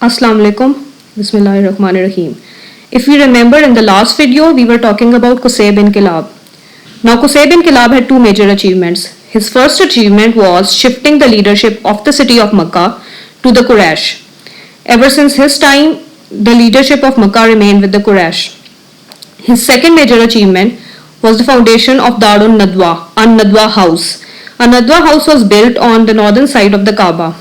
Assalamu alaikum. Bismillahirrahmanirrahim. If we remember in the last video, we were talking about Qusay bin Kilab. Now, Qusay bin Kilab had two major achievements. His first achievement was shifting the leadership of the city of Makkah to the Quraysh. Ever since his time, the leadership of Makkah remained with the Quraysh. His second major achievement was the foundation of Darun Nadwa, An-Nadwa house. A Nadwa house was built on the northern side of the Kaaba.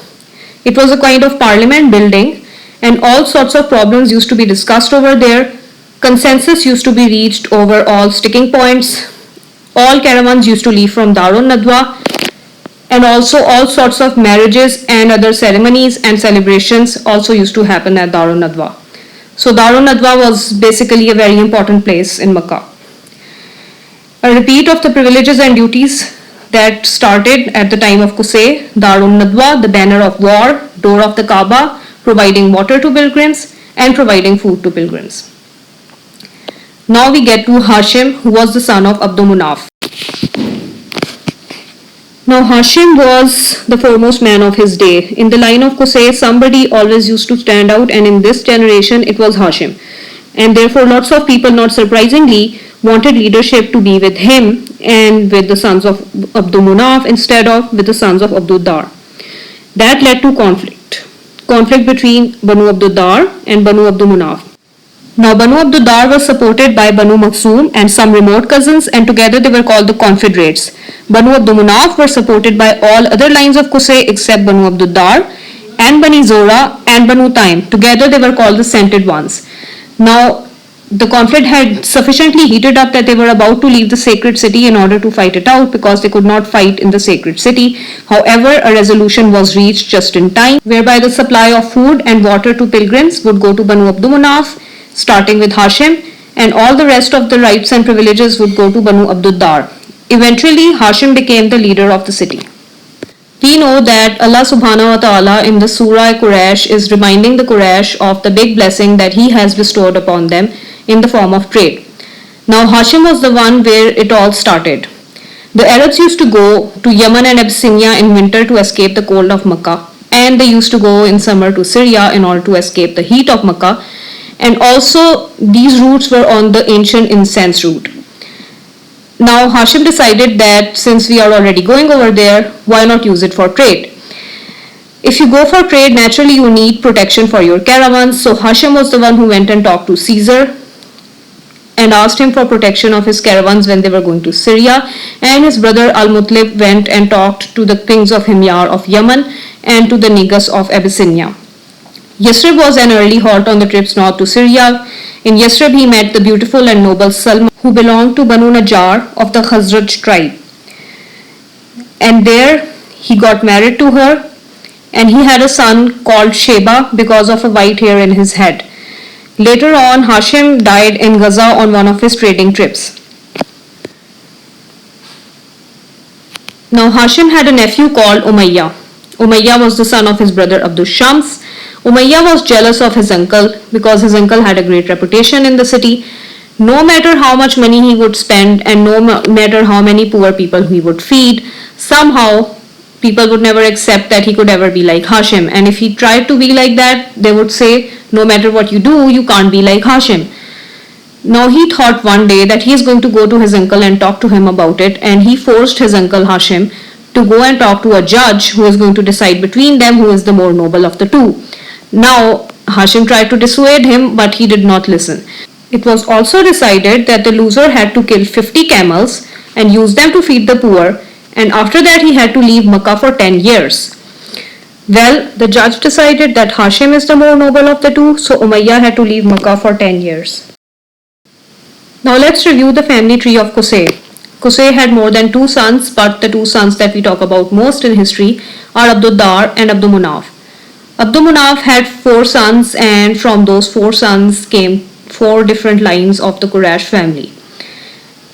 It was a kind of parliament building, and all sorts of problems used to be discussed over there. Consensus used to be reached over all sticking points. All caravans used to leave from Darun Nadwa, and also all sorts of marriages and other ceremonies and celebrations also used to happen at Darun Nadwa. So Darun Nadwa was basically a very important place in Makkah. A repeat of the privileges and duties that started at the time of Qusay, Darun Nadwa, the banner of war, door of the Kaaba, providing water to pilgrims and providing food to pilgrims. Now we get to Hashim, who was the son of Abdul Munaf. Now Hashim was the foremost man of his day. In the line of Qusay, somebody always used to stand out, and in this generation it was Hashim. And therefore lots of people, not surprisingly, wanted leadership to be with him and with the sons of Abdul Munaf instead of with the sons of Abdul Dar. That led to conflict between Banu Abdul Dar and Banu Abdul Munaf. Now Banu Abdul Dar was supported by Banu Makhzum and some remote cousins, and together they were called the Confederates. Banu Abdul Munaf were supported by all other lines of Qusay except Banu Abdul Dar and Bani Zora and Banu Taim. Together they were called the Scented Ones. Now the conflict had sufficiently heated up that they were about to leave the sacred city in order to fight it out, because they could not fight in the sacred city. However, a resolution was reached just in time, whereby the supply of food and water to pilgrims would go to Banu Abdul Munaf, starting with Hashim, and all the rest of the rights and privileges would go to Banu Abdul Dar. Eventually, Hashim became the leader of the city. We know that Allah subhanahu wa ta'ala in the Surah Quraysh is reminding the Quraysh of the big blessing that He has bestowed upon them in the form of trade. Now Hashim was the one where it all started. The Arabs used to go to Yemen and Abyssinia in winter to escape the cold of Makkah, and they used to go in summer to Syria in order to escape the heat of Makkah, and also these routes were on the ancient incense route. Now Hashim decided that since we are already going over there, why not use it for trade? If you go for trade, naturally you need protection for your caravans. So Hashim was the one who went and talked to Caesar and asked him for protection of his caravans when they were going to Syria, and his brother Al-Mutlib went and talked to the kings of Himyar of Yemen and to the Negus of Abyssinia. Yasrib was an early halt on the trips north to Syria. In Yasrib he met the beautiful and noble Salma, who belonged to Banu Najjar of the Khazraj tribe. And there he got married to her, and he had a son called Sheba because of a white hair in his head. Later on, Hashim died in Gaza on one of his trading trips. Now Hashim had a nephew called Umayyah. Umayyah was the son of his brother Abdul Shams. Umayyah was jealous of his uncle because his uncle had a great reputation in the city. No matter how much money he would spend and no matter how many poor people he would feed, somehow people would never accept that he could ever be like Hashim. And if he tried to be like that, they would say, no matter what you do, you can't be like Hashim. Now he thought one day that he is going to go to his uncle and talk to him about it, and he forced his uncle Hashim to go and talk to a judge who is going to decide between them who is the more noble of the two. Now Hashim tried to dissuade him, but he did not listen. It was also decided that the loser had to kill 50 camels and use them to feed the poor, and after that he had to leave Makkah for 10 years. Well, the judge decided that Hashim is the more noble of the two, so Umayyah had to leave Makkah for 10 years. Now let's review the family tree of Qusay. Qusay had more than 2 sons, but the 2 sons that we talk about most in history are Abdul Dar and Abdul Munaf. Abdul Munaf had 4 sons, and from those 4 sons came 4 different lines of the Quraysh family.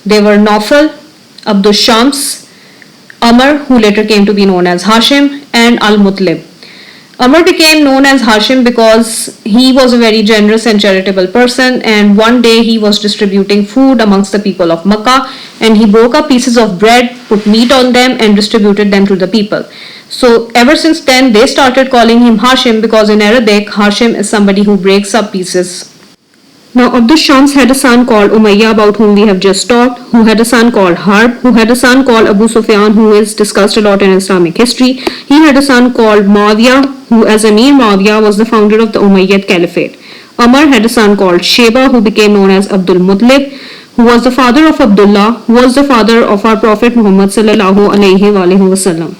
They were Nawfal, Abdul Shams, Amr, who later came to be known as Hashim, and Al-Mutlib. Amr became known as Hashim because he was a very generous and charitable person, and one day he was distributing food amongst the people of Makkah, and he broke up pieces of bread, put meat on them, and distributed them to the people. So ever since then, they started calling him Hashim because in Arabic, Hashim is somebody who breaks up pieces. Now Abd Shams had a son called Umayyah, about whom we have just talked, who had a son called Harb, who had a son called Abu Sufyan, who is discussed a lot in Islamic history. He had a son called Muawiyah, who as Amir Muawiyah was the founder of the Umayyad Caliphate. Umar had a son called Sheba, who became known as Abdul Muttalib, who was the father of Abdullah, who was the father of our Prophet Muhammad sallallahu alaihi wasallam.